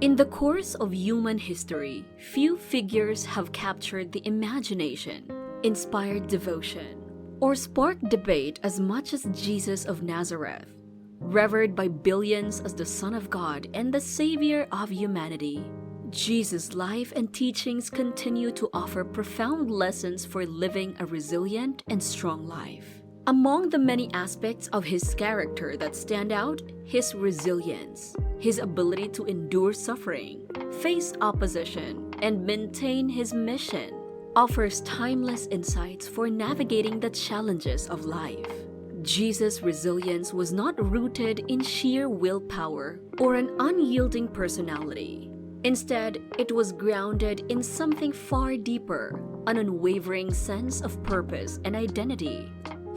In the course of human history, few figures have captured the imagination, inspired devotion, or sparked debate as much as Jesus of Nazareth. Revered by billions as the Son of God and the Savior of humanity, Jesus' life and teachings continue to offer profound lessons for living a resilient and strong life. Among the many aspects of his character that stand out, his resilience, his ability to endure suffering, face opposition, and maintain his mission, offers timeless insights for navigating the challenges of life. Jesus' resilience was not rooted in sheer willpower or an unyielding personality. Instead, it was grounded in something far deeper, an unwavering sense of purpose and identity.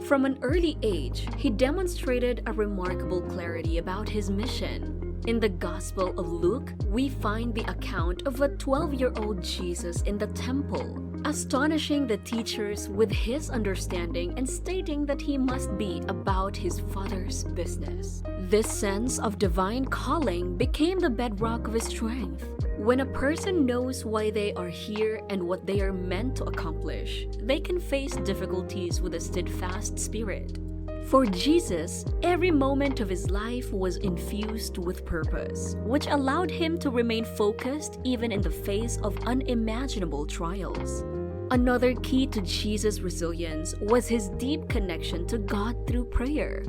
From an early age, he demonstrated a remarkable clarity about his mission. In the Gospel of Luke, we find the account of a 12-year-old Jesus in the temple, astonishing the teachers with his understanding and stating that he must be about his Father's business. This sense of divine calling became the bedrock of his strength. When a person knows why they are here and what they are meant to accomplish, they can face difficulties with a steadfast spirit. For Jesus, every moment of his life was infused with purpose, which allowed him to remain focused even in the face of unimaginable trials. Another key to Jesus' resilience was his deep connection to God through prayer.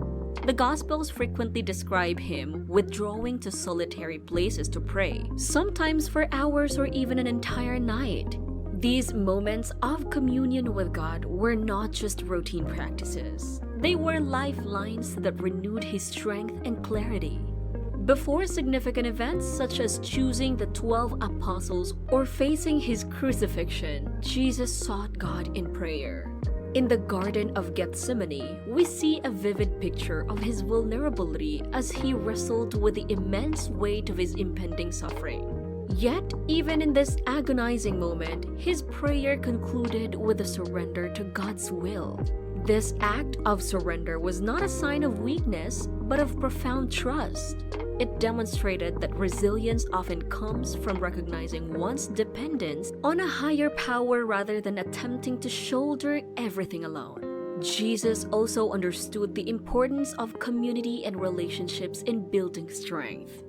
The Gospels frequently describe him withdrawing to solitary places to pray, sometimes for hours or even an entire night. These moments of communion with God were not just routine practices. They were lifelines that renewed his strength and clarity. Before significant events such as choosing the 12 apostles or facing his crucifixion, Jesus sought God in prayer. In the Garden of Gethsemane, we see a vivid picture of his vulnerability as he wrestled with the immense weight of his impending suffering. Yet, even in this agonizing moment, his prayer concluded with a surrender to God's will. This act of surrender was not a sign of weakness, but of profound trust. It demonstrated that resilience often comes from recognizing one's dependence on a higher power rather than attempting to shoulder everything alone. Jesus also understood the importance of community and relationships in building strength.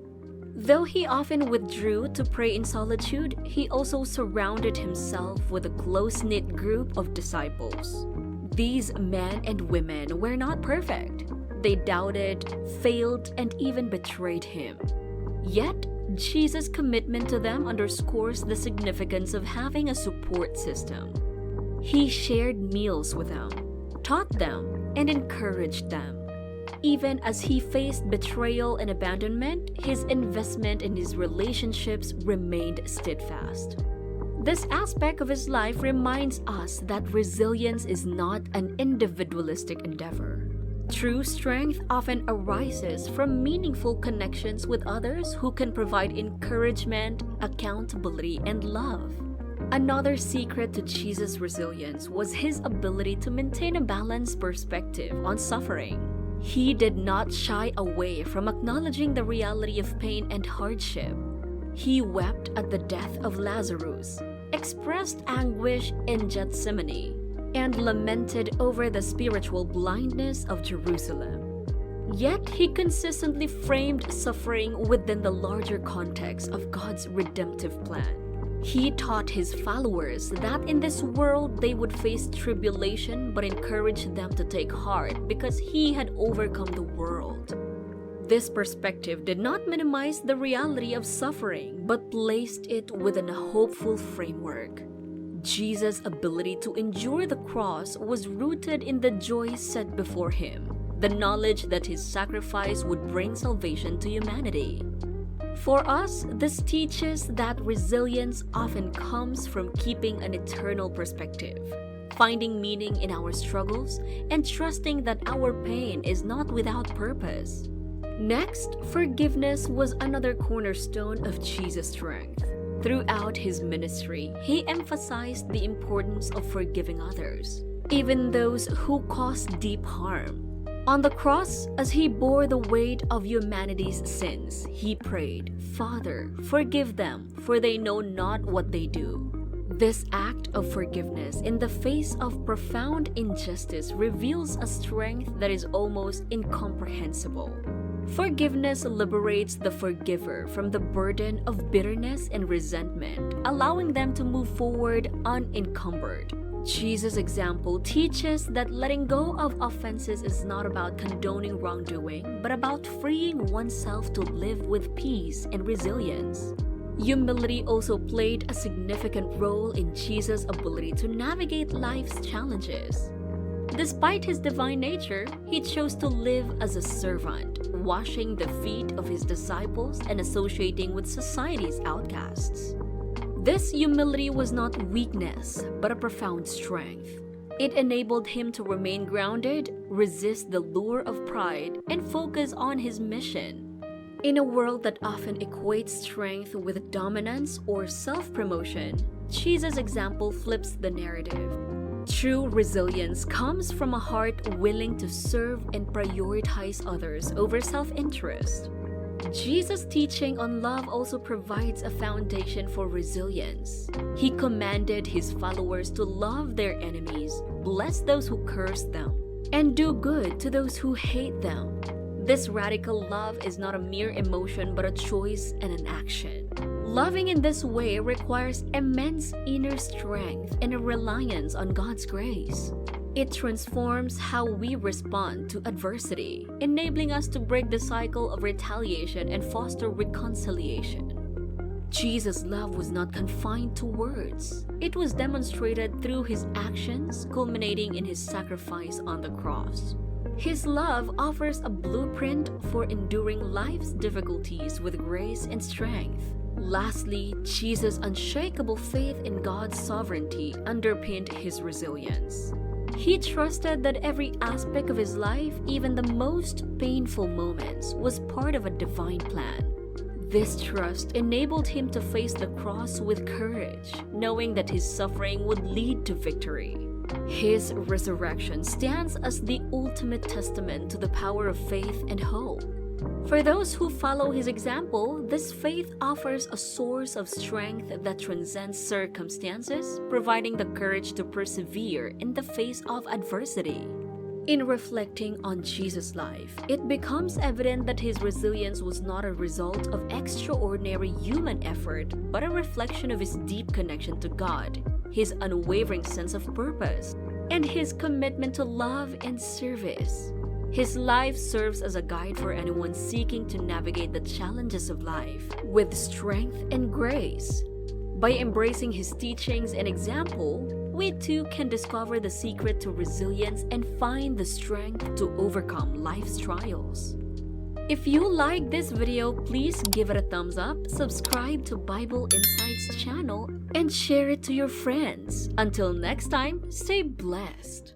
Though he often withdrew to pray in solitude, he also surrounded himself with a close-knit group of disciples. These men and women were not perfect. They doubted, failed, and even betrayed him. Yet, Jesus' commitment to them underscores the significance of having a support system. He shared meals with them, taught them, and encouraged them. Even as he faced betrayal and abandonment, his investment in his relationships remained steadfast. This aspect of his life reminds us that resilience is not an individualistic endeavor. True strength often arises from meaningful connections with others who can provide encouragement, accountability, and love. Another secret to Jesus' resilience was his ability to maintain a balanced perspective on suffering. He did not shy away from acknowledging the reality of pain and hardship. He wept at the death of Lazarus, expressed anguish in Gethsemane, and lamented over the spiritual blindness of Jerusalem. Yet he consistently framed suffering within the larger context of God's redemptive plan. He taught his followers that in this world they would face tribulation, but encouraged them to take heart because he had overcome the world. This perspective did not minimize the reality of suffering, but placed it within a hopeful framework. Jesus' ability to endure the cross was rooted in the joy set before him, the knowledge that his sacrifice would bring salvation to humanity. For us, this teaches that resilience often comes from keeping an eternal perspective, finding meaning in our struggles, and trusting that our pain is not without purpose. Next, forgiveness was another cornerstone of Jesus' strength. Throughout his ministry, he emphasized the importance of forgiving others, even those who caused deep harm. On the cross, as he bore the weight of humanity's sins, he prayed, "Father, forgive them, for they know not what they do." This act of forgiveness in the face of profound injustice reveals a strength that is almost incomprehensible. Forgiveness liberates the forgiver from the burden of bitterness and resentment, allowing them to move forward unencumbered. Jesus' example teaches that letting go of offenses is not about condoning wrongdoing, but about freeing oneself to live with peace and resilience. Humility also played a significant role in Jesus' ability to navigate life's challenges. Despite his divine nature, he chose to live as a servant, washing the feet of his disciples and associating with society's outcasts. This humility was not weakness, but a profound strength. It enabled him to remain grounded, resist the lure of pride, and focus on his mission. In a world that often equates strength with dominance or self-promotion, Jesus' example flips the narrative. True resilience comes from a heart willing to serve and prioritize others over self-interest. Jesus' teaching on love also provides a foundation for resilience. He commanded his followers to love their enemies, bless those who curse them, and do good to those who hate them. This radical love is not a mere emotion but a choice and an action. Loving in this way requires immense inner strength and a reliance on God's grace. It transforms how we respond to adversity, enabling us to break the cycle of retaliation and foster reconciliation. Jesus' love was not confined to words. It was demonstrated through his actions, culminating in his sacrifice on the cross. His love offers a blueprint for enduring life's difficulties with grace and strength. Lastly, Jesus' unshakable faith in God's sovereignty underpinned his resilience. He trusted that every aspect of his life, even the most painful moments, was part of a divine plan. This trust enabled him to face the cross with courage, knowing that his suffering would lead to victory. His resurrection stands as the ultimate testament to the power of faith and hope. For those who follow his example, this faith offers a source of strength that transcends circumstances, providing the courage to persevere in the face of adversity. In reflecting on Jesus' life, it becomes evident that his resilience was not a result of extraordinary human effort, but a reflection of his deep connection to God, his unwavering sense of purpose, and his commitment to love and service. His life serves as a guide for anyone seeking to navigate the challenges of life with strength and grace. By embracing his teachings and example, we too can discover the secret to resilience and find the strength to overcome life's trials. If you like this video, please give it a thumbs up, subscribe to Bible Insights channel, and share it to your friends. Until next time, stay blessed.